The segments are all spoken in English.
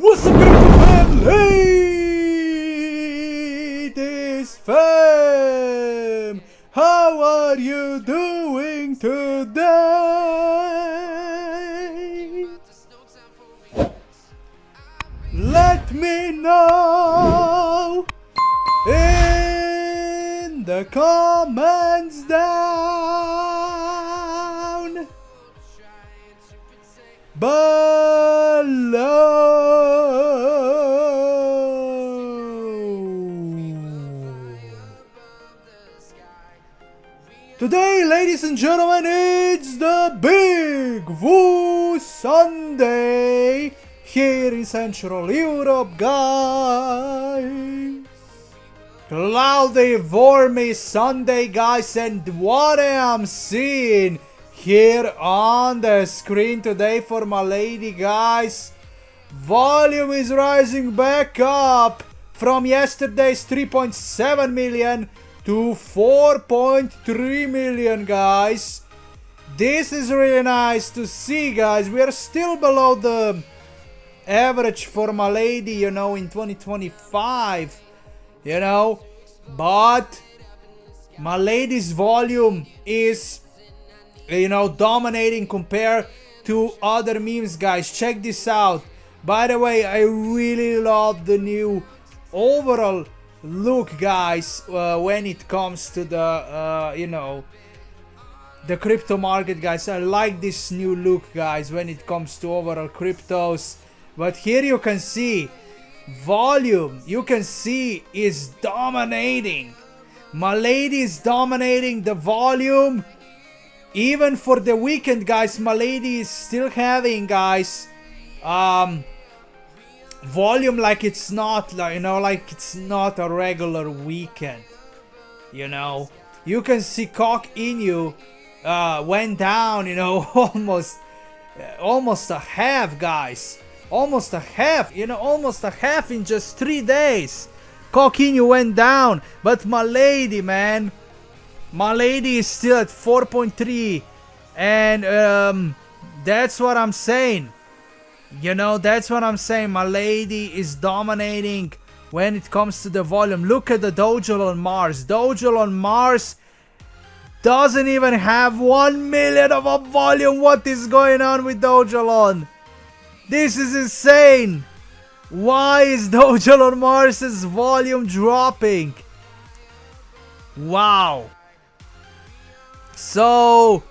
What's up, Cryp fam? Ladies fam? How are you doing today? Let me know in the comments down below. Today, ladies and gentlemen, it's the Big Woo Sunday here in Central Europe, guys. Cloudy, warmy Sunday, guys, and what I am seeing here on the screen today for Milady, guys, volume is rising back up from yesterday's 3.7 million to 4.3 million, guys. This is really nice to see, guys. We are still below the average for Milady, you know, in 2025, you know, but Milady's volume is, you know, dominating compared to other memes, guys. Check this out. By the way, I really love the new overall look, guys, when it comes to the you know, the crypto market, guys. I like this new look, guys, when it comes to overall cryptos. But here you can see volume, you can see, is dominating. Milady is dominating the volume. Even for the weekend, guys, Milady is still having, guys, volume like it's not, like, you know, like it's not a regular weekend. You know, you can see Cock Inu went down, you know, almost a half, guys. Almost a half, you know, almost a half in just 3 days. Cock Inu went down, but Milady, man, Milady is still at 4.3, and that's what I'm saying. You know, that's what I'm saying. Milady is dominating when it comes to the volume. Look at the Dojo on Mars. Dojo on Mars doesn't even have 1 million of a volume. What is going on with Dojo? This is insane. Why is Dojo on Mars's volume dropping? Wow. So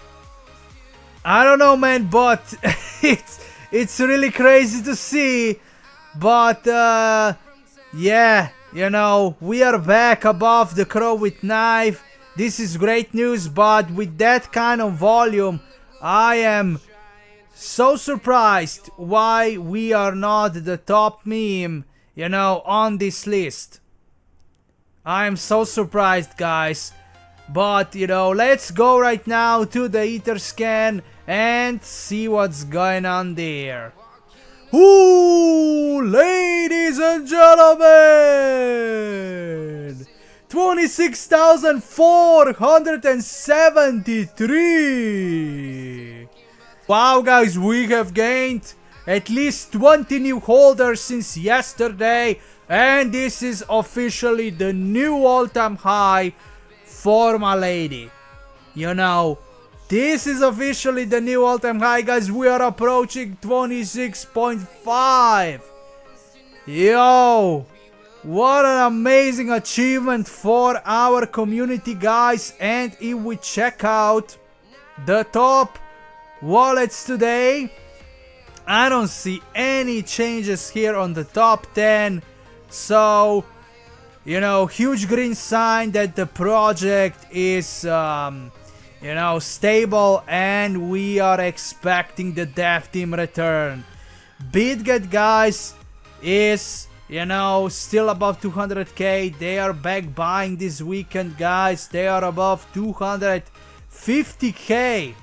I don't know, man, but it's really crazy to see. But yeah, you know, we are back above the crow with knife. This is great news, but with that kind of volume, I am so surprised why we are not the top meme, you know, on this list. I am so surprised, guys. But, you know, let's go right now to the Ether scan and see what's going on there. Ooh, ladies and gentlemen, 26,473. Wow, guys, we have gained at least 20 new holders since yesterday, and this is officially the new all-time high for Milady. You know, this is officially the new all-time high, guys. We are approaching 26.5. Yo, what an amazing achievement for our community, guys. And if we check out the top wallets today, I don't see any changes here on the top 10. So, you know, huge green sign that the project is, you know, stable, and we are expecting the dev team return. BitGet, guys, is, you know, still above 200k. They are back buying this weekend, guys. They are above 250k.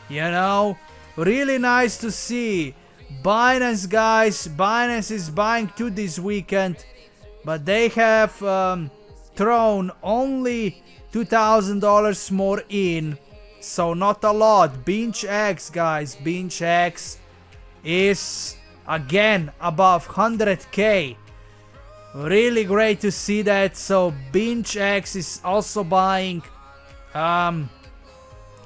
You know, really nice to see. Binance, guys, Binance is buying too this weekend, but they have thrown only $2,000 more in, so not a lot. Binge X, guys, Binge X is again above 100k. Really great to see that. So BingeX is also buying. And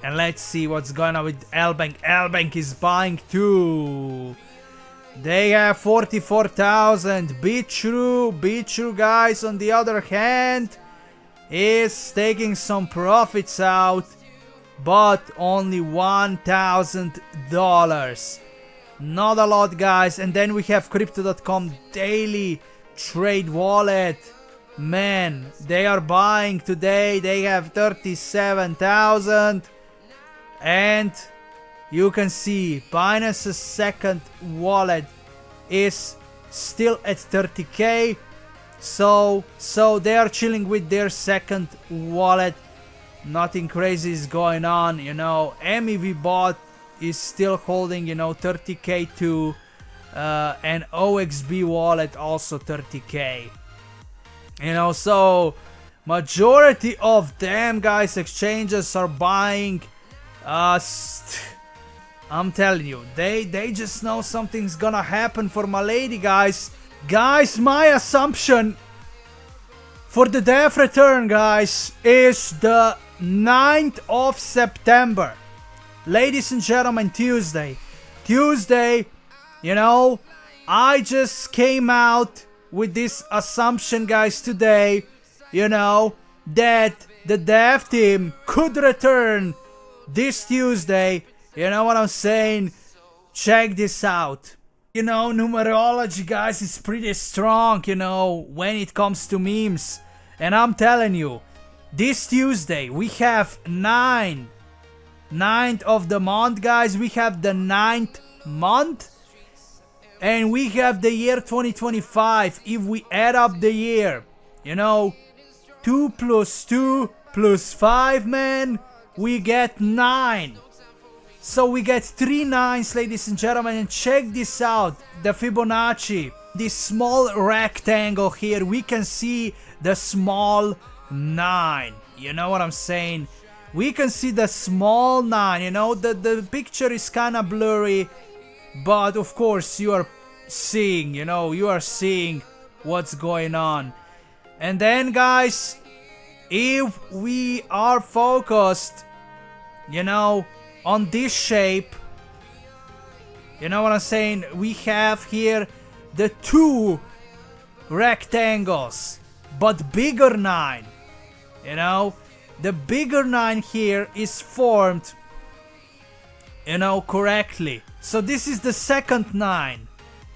let's see what's going on with L-Bank. L-Bank is buying too. They have 44,000. Be-True guys, on the other hand, is taking some profits out, but only $1,000. Not a lot, guys. And then we have Crypto.com daily trade wallet. Man, they are buying today. They have 37,000. And you can see Binance's second wallet is still at 30k. So they are chilling with their second wallet. Nothing crazy is going on, you know. MEV bot is still holding, you know, 30k too. And OXB wallet also 30k. You know, so majority of them, guys, exchanges are buying. I'm telling you, they just know something's gonna happen for Milady, guys. Guys, my assumption for the DEF return, guys, is the 9th of September. Ladies and gentlemen, Tuesday, you know, I just came out with this assumption, guys, today, you know, that the DEF team could return this Tuesday. You know what I'm saying? Check this out. You know, numerology, guys, is pretty strong, you know, when it comes to memes. And I'm telling you, this Tuesday we have 9th of the month, guys. We have the 9th month. And we have the year 2025. If we add up the year, you know, 2 plus 2 plus 5, man, we get 9. So we get 3 9s, ladies and gentlemen. And check this out, the Fibonacci. This small rectangle here, we can see the small 9. You know what I'm saying? We can see the small 9, you know, the picture is kind of blurry. But of course you are seeing, you know, you are seeing what's going on. And then, guys, if we are focused, you know, on this shape, you know what I'm saying, we have here the 2 rectangles, but bigger 9, you know. The bigger 9 here is formed, you know, correctly. So this is the second 9.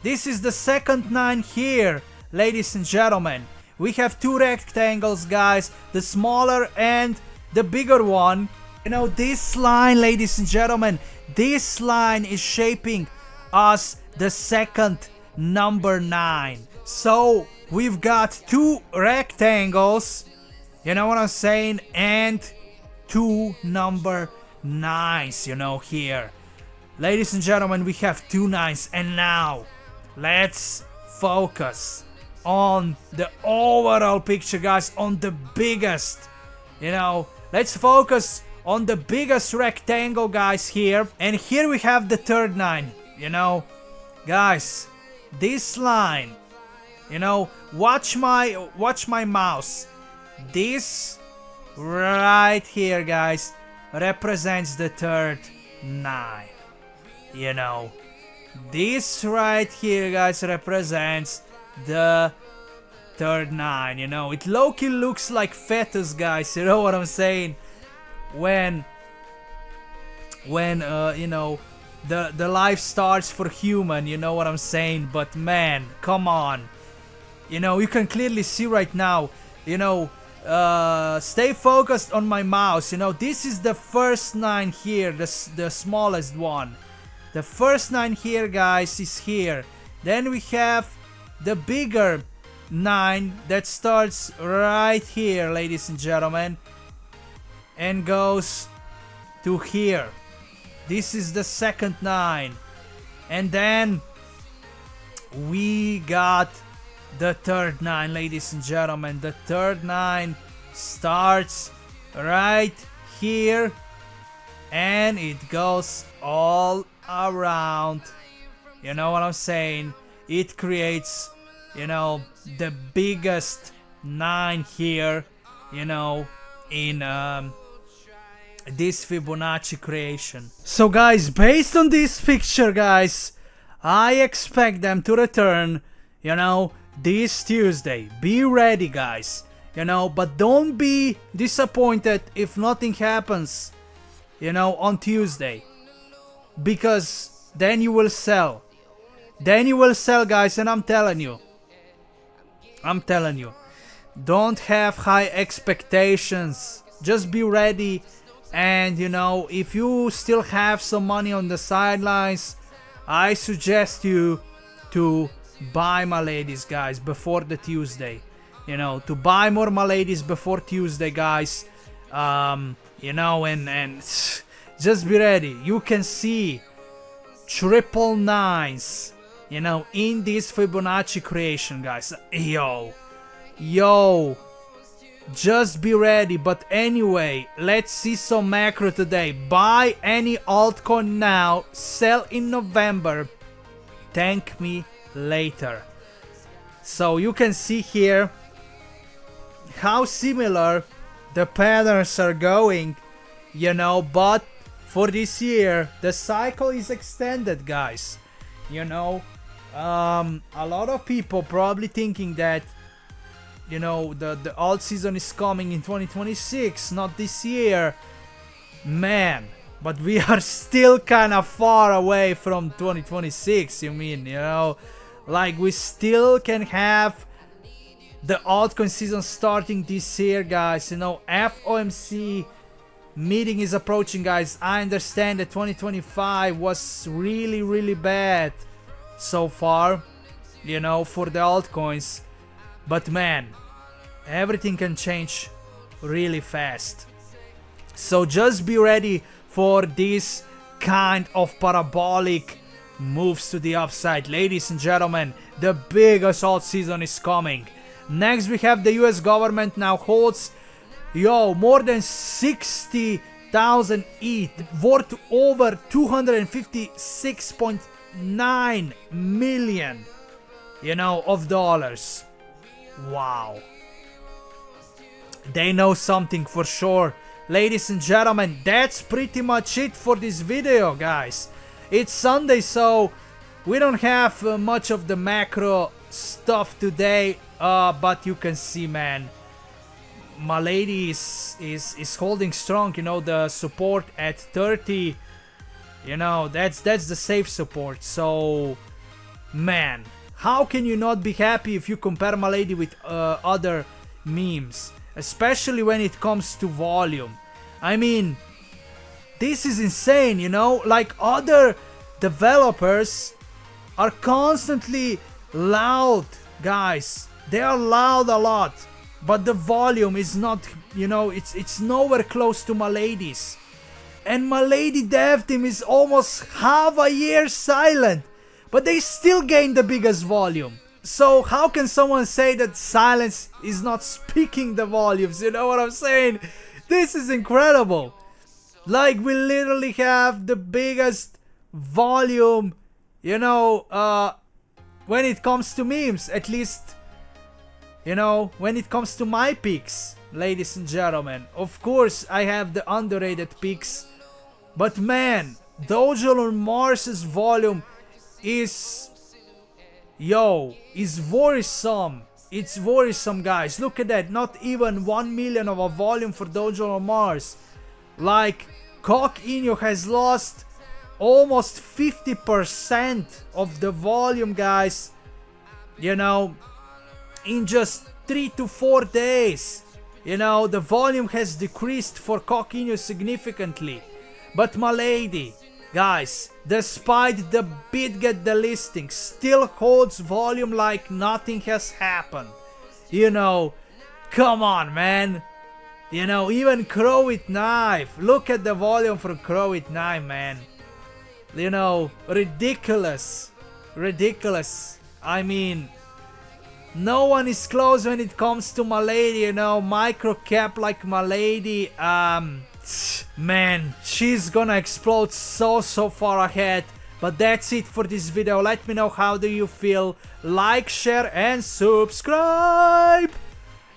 This is the second 9 here, ladies and gentlemen. We have 2 rectangles, guys, the smaller and the bigger one. You know, this line, ladies and gentlemen, this line is shaping us the second number 9. So we've got 2 rectangles, you know what I'm saying, and 2 number 9s, you know, here. Ladies and gentlemen, we have 2 9s. And now let's focus on the overall picture, guys, on the biggest, you know, let's focus on the biggest rectangle, guys, here. And here we have the third 9, you know. Guys, this line, you know, watch my mouse. This right here, guys, represents the third 9. You know, this right here, guys, represents the third 9. You know, it low-key looks like fetus, guys. You know what I'm saying? When you know, the life starts for human, you know what I'm saying? But man, come on, you know, you can clearly see right now, you know, stay focused on my mouse. You know, this is the first 9 here, the smallest one. The first 9 here, guys, is here. Then we have the bigger 9 that starts right here, ladies and gentlemen, and goes to here. This is the second 9. And then we got the third 9, ladies and gentlemen. The third 9 starts right here and it goes all around You know what I'm saying? It creates, you know, the biggest 9 here, you know, in this Fibonacci creation. So guys, based on this picture, guys, I expect them to return, you know, this Tuesday. Be ready, guys, you know, but don't be disappointed if nothing happens, you know, on Tuesday, because then you will sell. Then you will sell, guys, and I'm telling you, don't have high expectations. Just be ready. And you know, if you still have some money on the sidelines, I suggest you to buy Miladies, guys, before the Tuesday. You know, to buy more Miladies before Tuesday, guys. You know, and just be ready. You can see triple nines, you know, in this Fibonacci creation, guys. Yo, just be ready. But anyway, let's see some macro today. Buy any altcoin now, sell in November, thank me later. So you can see here how similar the patterns are going, you know, but for this year the cycle is extended, guys. You know, a lot of people probably thinking that, you know, the alt season is coming in 2026, not this year. Man, but we are still kind of far away from 2026, you mean, you know? Like, we still can have the altcoin season starting this year, guys. You know, FOMC meeting is approaching, guys. I understand that 2025 was really bad so far, you know, for the altcoins. But man, everything can change really fast. So just be ready for this kind of parabolic moves to the upside. Ladies and gentlemen, the biggest alt season is coming. Next we have the US government now holds, more than 60,000 ETH, worth over 256.9 million, you know, of dollars. Wow. They know something for sure. Ladies and gentlemen, that's pretty much it for this video, guys. It's Sunday, so we don't have much of the macro stuff today, but you can see, man, Milady is holding strong. You know, the support at 30, you know, that's the safe support. So man, how can you not be happy if you compare Milady with other memes, especially when it comes to volume? I mean, this is insane, you know? Like, other developers are constantly loud, guys. They are loud a lot, but the volume is not, you know, it's nowhere close to Milady's. And Milady dev team is almost half a year silent, but they still gain the biggest volume. So how can someone say that silence is not speaking the volumes? You know what I'm saying? This is incredible. Like, we literally have the biggest volume, you know, when it comes to memes, at least, you know, when it comes to my picks, ladies and gentlemen. Of course, I have the underrated picks, but man, Dojo on Mars's volume is worrisome. It's worrisome, guys. Look at that. Not even 1 million of a volume for Dojo on Mars. Like, Coquinho has lost almost 50% of the volume, guys, you know, in just 3 to 4 days. You know, the volume has decreased for Coquinho significantly. But Milady, guys, despite the BitGet delisting, still holds volume like nothing has happened. You know, come on, man. You know, even Crow with Knife. Look at the volume for Crow with Knife, man. You know, ridiculous. Ridiculous. I mean, no one is close when it comes to Milady, you know. Micro cap like Milady, man, she's gonna explode so far ahead. But that's it for this video. Let me know how do you feel. Like, share and subscribe.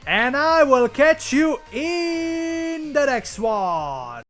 And I will catch you in the next one.